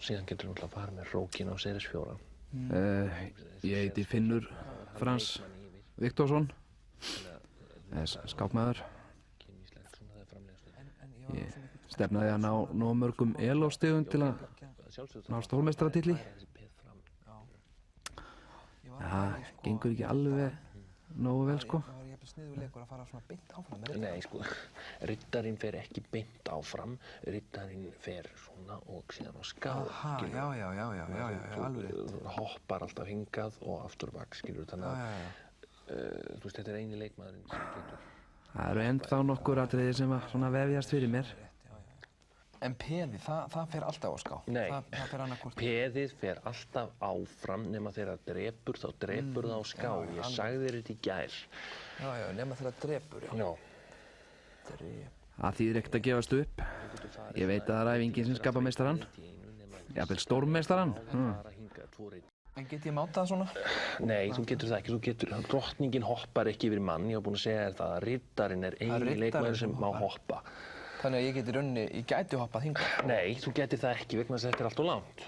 síðan getur þú náttúrulega farið með hrókina á Seyðisfjörð. Ég heiti Finnur Frans Viktorsson, skákmaður. Ég stefnaði að ná nógu mörgum elóstigum til að ná stórmeistaratitli. Það gengur ekki alveg nógu vel, sko. Nei, sko, riddarinn fer ekki beint áfram, riddarinn fer svona og síðan á ská. Já, alveg rétt. Þú hoppar alltaf hingað og aftur og bak, skilur, þannig að þú veist, þetta eini leikmaðurinn sem getur. Það eru ennþá nokkur atriði sem að svona vefjast fyrir mér. En peðið, það fer alltaf á ská? Nei, það fer annað hvort. peðið fer alltaf áfram nema þegar það drepur, þá drepur það á ská. Ég sagði þér þetta í gær. Já, nema þegar það drepur, já. Það þýðir ekkert að gefast upp. Ég veit að það er æfingin sem skapar meistarann. Jafnvel stórmeistarann. En get ég mátað svona? Nei, þú getur það ekki. Drottningin hoppar ekki yfir mann. Ég var búinn að segja þér það að riddarinn er eini leikmaður sem má hoppa. Þannig að ég gæti hoppað hingað? Nei, þú getur það ekki vegna þess að þetta er allt of langt.